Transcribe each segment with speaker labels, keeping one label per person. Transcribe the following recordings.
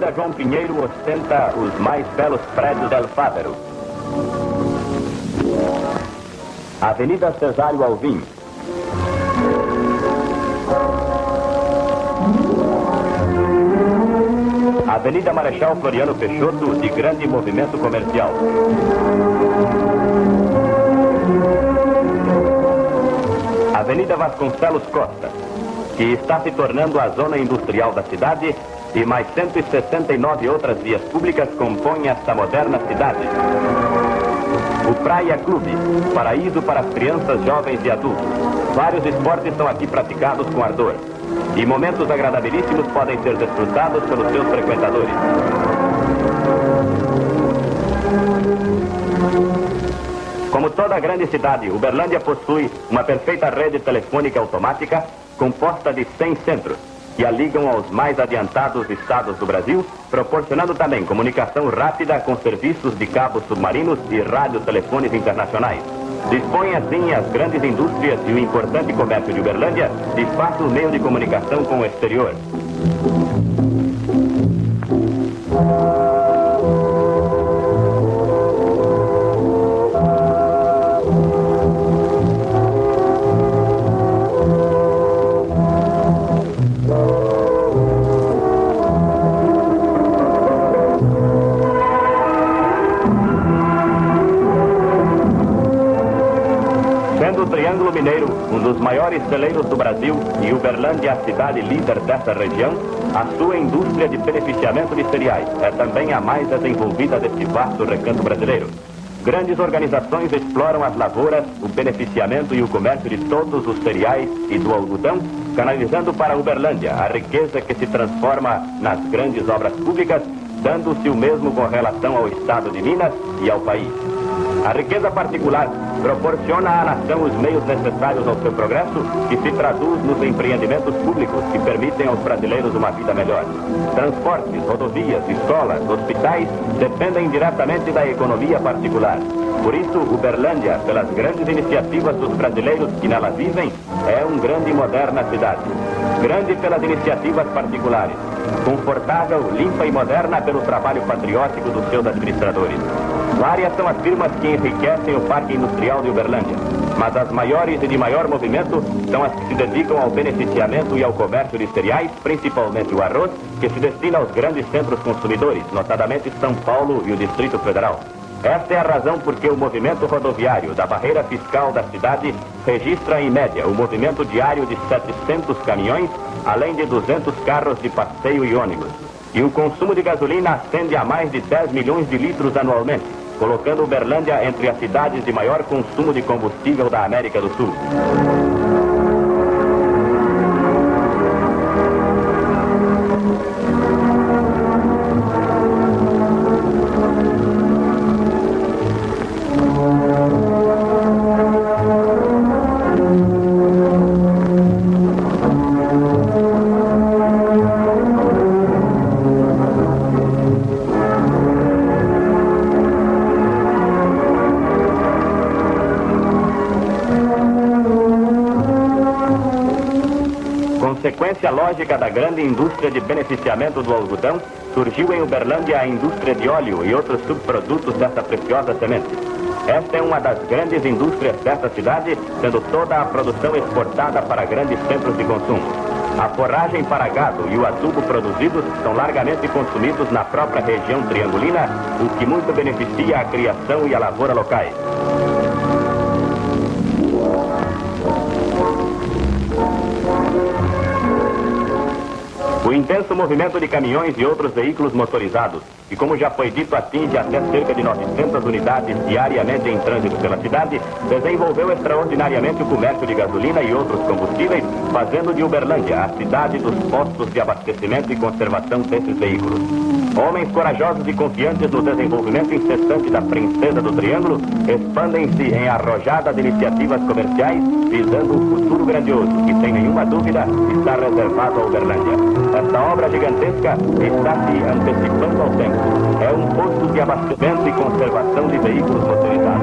Speaker 1: Avenida João Pinheiro ostenta os mais belos prédios del Fávero. Avenida Cesário Alvim. Avenida Marechal Floriano Peixoto, de grande movimento comercial. Avenida Vasconcelos Costa, que está se tornando a zona industrial da cidade, e mais 169 outras vias públicas compõem esta moderna cidade. O Praia Clube, paraíso para as crianças, jovens e adultos. Vários esportes são aqui praticados com ardor. E momentos agradabilíssimos podem ser desfrutados pelos seus frequentadores. Como toda grande cidade, Uberlândia possui uma perfeita rede telefônica automática composta de 100 centros, que a ligam aos mais adiantados estados do Brasil, proporcionando também comunicação rápida com serviços de cabos submarinos e radiotelefones internacionais. Dispõe assim as grandes indústrias e o importante comércio de Uberlândia de fácil meio de comunicação com o exterior. Sendo o Triângulo Mineiro um dos maiores celeiros do Brasil e Uberlândia a cidade líder dessa região, a sua indústria de beneficiamento de cereais é também a mais desenvolvida deste vasto recanto brasileiro. Grandes organizações exploram as lavouras, o beneficiamento e o comércio de todos os cereais e do algodão, canalizando para Uberlândia a riqueza que se transforma nas grandes obras públicas, dando-se o mesmo com relação ao estado de Minas e ao país. A riqueza particular proporciona à nação os meios necessários ao seu progresso, que se traduz nos empreendimentos públicos que permitem aos brasileiros uma vida melhor. Transportes, rodovias, escolas, hospitais dependem diretamente da economia particular. Por isso, Uberlândia, pelas grandes iniciativas dos brasileiros que nela vivem, é uma grande e moderna cidade. Grande pelas iniciativas particulares, confortável, limpa e moderna pelo trabalho patriótico dos seus administradores. Várias são as firmas que enriquecem o Parque Industrial de Uberlândia, mas as maiores e de maior movimento são as que se dedicam ao beneficiamento e ao comércio de cereais, principalmente o arroz, que se destina aos grandes centros consumidores, notadamente São Paulo e o Distrito Federal. Esta é a razão por que o movimento rodoviário da barreira fiscal da cidade registra em média o movimento diário de 700 caminhões, além de 200 carros de passeio e ônibus. E o consumo de gasolina ascende a mais de 10 milhões de litros anualmente, colocando Uberlândia entre as cidades de maior consumo de combustível da América do Sul. Consequência lógica da grande indústria de beneficiamento do algodão, surgiu em Uberlândia a indústria de óleo e outros subprodutos dessa preciosa semente. Esta é uma das grandes indústrias desta cidade, sendo toda a produção exportada para grandes centros de consumo. A forragem para gado e o adubo produzidos são largamente consumidos na própria região triangulina, o que muito beneficia a criação e a lavoura locais. O intenso movimento de caminhões e outros veículos motorizados, que como já foi dito atinge até cerca de 900 unidades diariamente em trânsito pela cidade, desenvolveu extraordinariamente o comércio de gasolina e outros combustíveis, fazendo de Uberlândia a cidade dos postos de abastecimento e conservação desses veículos. Homens corajosos e confiantes no desenvolvimento incessante da princesa do Triângulo expandem-se em arrojadas iniciativas comerciais, visando um futuro grandioso que, sem nenhuma dúvida, está reservado a Uberlândia. Esta obra gigantesca está se antecipando ao tempo. É um posto de abastecimento e conservação de veículos motorizados.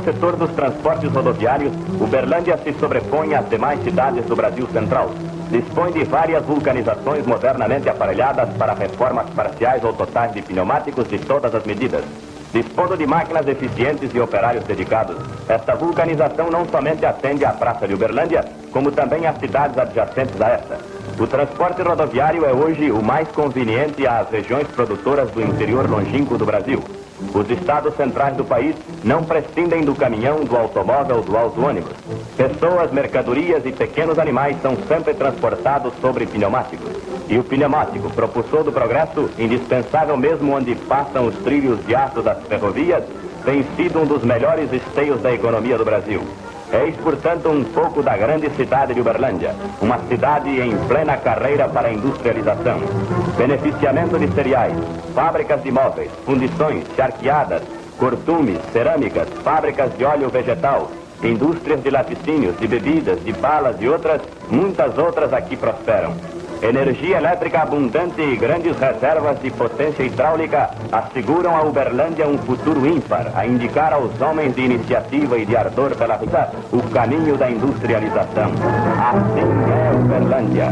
Speaker 1: no setor dos transportes rodoviários, Uberlândia se sobrepõe às demais cidades do Brasil Central. Dispõe de várias vulcanizações modernamente aparelhadas para reformas parciais ou totais de pneumáticos de todas as medidas. Dispondo de máquinas eficientes e operários dedicados, esta vulcanização não somente atende à Praça de Uberlândia, como também às cidades adjacentes a esta. O transporte rodoviário é hoje o mais conveniente às regiões produtoras do interior longínquo do Brasil. Os estados centrais do país não prescindem do caminhão, do automóvel ou do auto-ônibus. Pessoas, mercadorias e pequenos animais são sempre transportados sobre pneumáticos. E o pneumático, propulsor do progresso, indispensável mesmo onde passam os trilhos de aço das ferrovias, tem sido um dos melhores esteios da economia do Brasil. Eis, portanto, um pouco da grande cidade de Uberlândia, uma cidade em plena carreira para a industrialização. Beneficiamento de cereais, fábricas de móveis, fundições, charqueadas, cortumes, cerâmicas, fábricas de óleo vegetal, indústrias de laticínios, de bebidas, de balas e outras, muitas outras aqui prosperam. Energia elétrica abundante e grandes reservas de potência hidráulica asseguram a Uberlândia um futuro ímpar, a indicar aos homens de iniciativa e de ardor pela vida o caminho da industrialização. Assim é Uberlândia.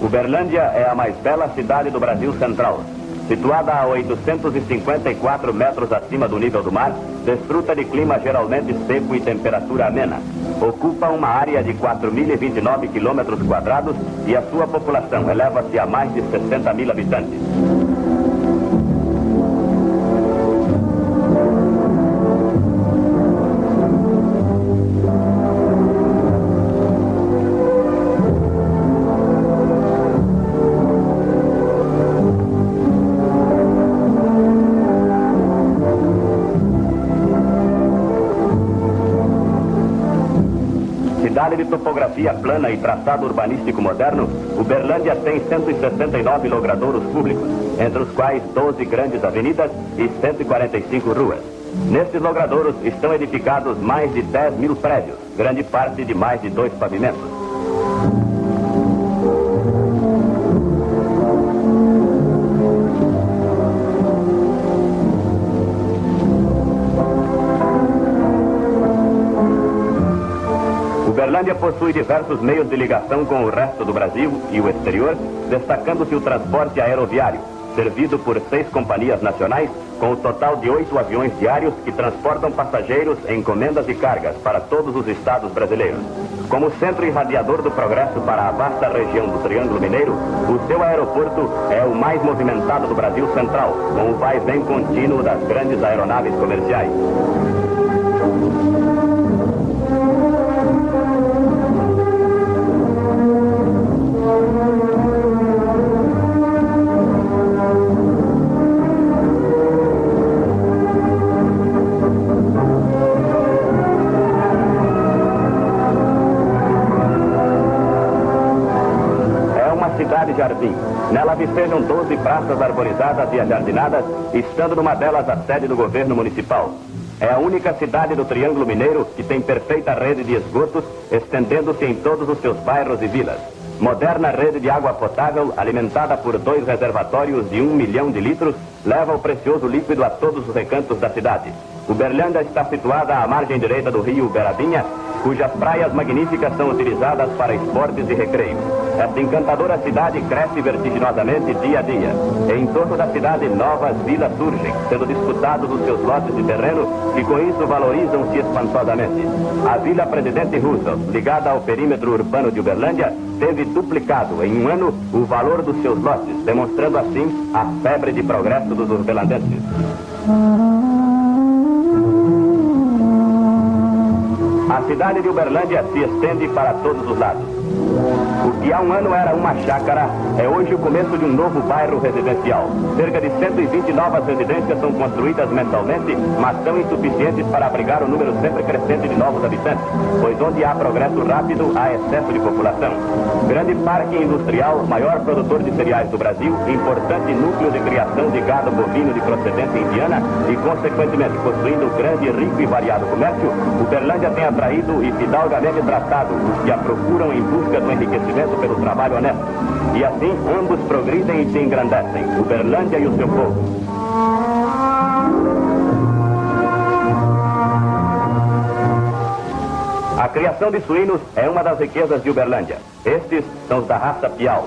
Speaker 1: Uberlândia é a mais bela cidade do Brasil Central. Situada a 854 metros acima do nível do mar, desfruta de clima geralmente seco e temperatura amena. Ocupa uma área de 4.029 quilômetros quadrados e a sua população eleva-se a mais de 60 mil habitantes. Cidade de topografia plana e traçado urbanístico moderno, Uberlândia tem 169 logradouros públicos, entre os quais 12 grandes avenidas e 145 ruas. Nestes logradouros estão edificados mais de 10 mil prédios, grande parte de mais de 2 pavimentos. Uberlândia possui diversos meios de ligação com o resto do Brasil e o exterior, destacando-se o transporte aeroviário, servido por 6 companhias nacionais, com o total de 8 aviões diários que transportam passageiros, encomendas e cargas para todos os estados brasileiros. Como centro irradiador do progresso para a vasta região do Triângulo Mineiro, o seu aeroporto é o mais movimentado do Brasil Central, com o vai-vem contínuo das grandes aeronaves comerciais. Cidade-jardim. Nela vicejam 12 praças arborizadas e ajardinadas, estando numa delas a sede do governo municipal. É a única cidade do Triângulo Mineiro que tem perfeita rede de esgotos, estendendo-se em todos os seus bairros e vilas. Moderna rede de água potável, alimentada por 2 reservatórios de 1 milhão de litros, leva o precioso líquido a todos os recantos da cidade. Uberlândia está situada à margem direita do rio Uberabinha, cujas praias magníficas são utilizadas para esportes e recreios. Esta encantadora cidade cresce vertiginosamente dia a dia. Em torno da cidade, novas vilas surgem, sendo disputados os seus lotes de terreno, e com isso valorizam-se espantosamente. A Vila Presidente Roosevelt, ligada ao perímetro urbano de Uberlândia, teve duplicado em um ano o valor dos seus lotes, demonstrando assim a febre de progresso dos urbelandenses. A cidade de Uberlândia se estende para todos os lados. O que há um ano era uma chácara, é hoje o começo de um novo bairro residencial. Cerca de 120 novas residências são construídas mensalmente, mas são insuficientes para abrigar o número sempre crescente de novos habitantes, pois onde há progresso rápido, há excesso de população. Grande parque industrial, maior produtor de cereais do Brasil, importante núcleo de criação de gado bovino de procedência indiana e, consequentemente, possuindo grande, rico e variado comércio, Uberlândia tem atraído e fidalgamente tratado os que a procuram em busca do enriquecimento pelo trabalho honesto. E assim, ambos progridem e se engrandecem, Uberlândia e o seu povo. A criação de suínos é uma das riquezas de Uberlândia. Estes são os da raça Piau.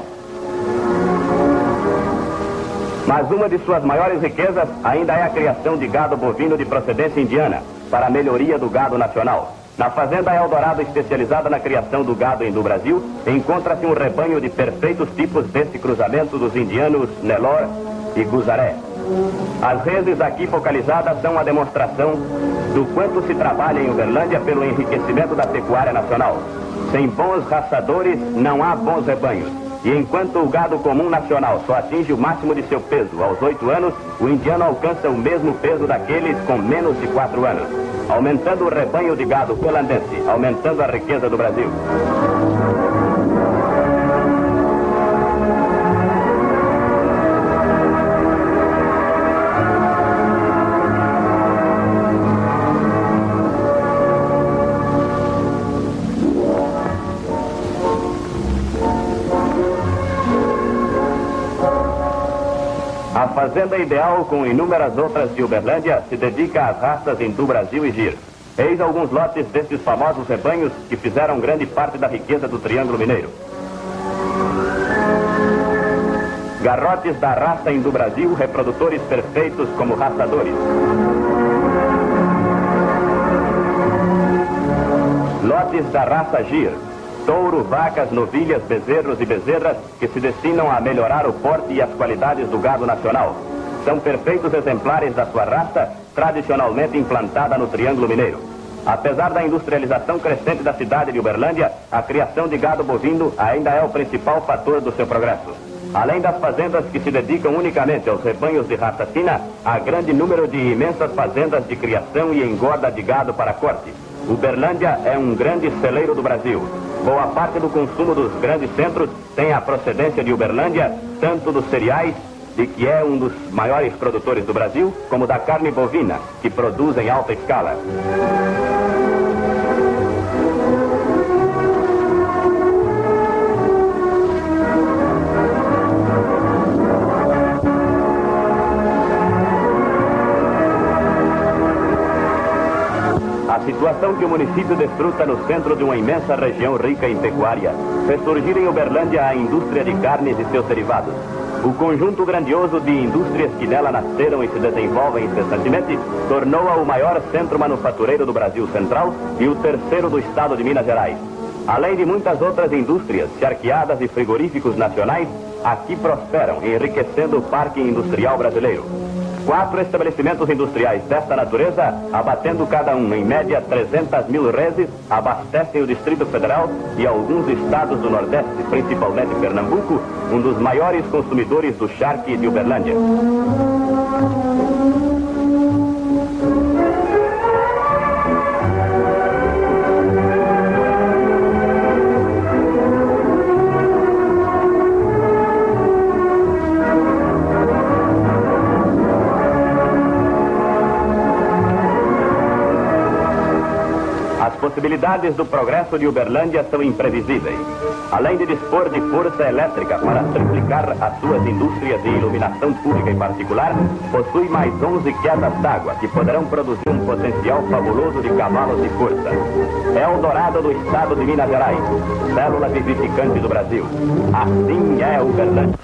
Speaker 1: Mas uma de suas maiores riquezas ainda é a criação de gado bovino de procedência indiana, para a melhoria do gado nacional. Na fazenda Eldorado, especializada na criação do gado do Brasil, encontra-se um rebanho de perfeitos tipos desse cruzamento dos indianos Nelore e Guzaré. As reses aqui focalizadas são a demonstração do quanto se trabalha em Uberlândia pelo enriquecimento da pecuária nacional. Sem bons raçadores, não há bons rebanhos. E enquanto o gado comum nacional só atinge o máximo de seu peso aos 8 anos, o indiano alcança o mesmo peso daqueles com menos de 4 anos, aumentando o rebanho de gado holandense, aumentando a riqueza do Brasil. A fazenda ideal, com inúmeras outras de Uberlândia, se dedica às raças Hindu, Brasil e Gir. Eis alguns lotes desses famosos rebanhos que fizeram grande parte da riqueza do Triângulo Mineiro. Garrotes da raça Hindu Brasil, reprodutores perfeitos como raçadores. Lotes da raça Gir. Touro, vacas, novilhas, bezerros e bezerras que se destinam a melhorar o porte e as qualidades do gado nacional. São perfeitos exemplares da sua raça, tradicionalmente implantada no Triângulo Mineiro. Apesar da industrialização crescente da cidade de Uberlândia, a criação de gado bovino ainda é o principal fator do seu progresso. Além das fazendas que se dedicam unicamente aos rebanhos de raça fina, há grande número de imensas fazendas de criação e engorda de gado para corte. Uberlândia é um grande celeiro do Brasil. Boa parte do consumo dos grandes centros tem a procedência de Uberlândia, tanto dos cereais, de que é um dos maiores produtores do Brasil, como da carne bovina, que produz em alta escala. A situação que o município desfruta no centro de uma imensa região rica em pecuária fez surgir em Uberlândia a indústria de carnes e seus derivados. O conjunto grandioso de indústrias que nela nasceram e se desenvolvem incessantemente tornou-a o maior centro manufatureiro do Brasil Central e o terceiro do estado de Minas Gerais. Além de muitas outras indústrias, charqueadas e frigoríficos nacionais, aqui prosperam, enriquecendo o parque industrial brasileiro. 4 estabelecimentos industriais desta natureza, abatendo cada um em média 300 mil reses, abastecem o Distrito Federal e alguns estados do Nordeste, principalmente Pernambuco, um dos maiores consumidores do charque de Uberlândia. As possibilidades do progresso de Uberlândia são imprevisíveis. Além de dispor de força elétrica para triplicar as suas indústrias de iluminação pública e particular, possui mais 11 quedas d'água que poderão produzir um potencial fabuloso de cavalos de força. É o Dourado do estado de Minas Gerais, célula vivificante do Brasil. Assim é Uberlândia.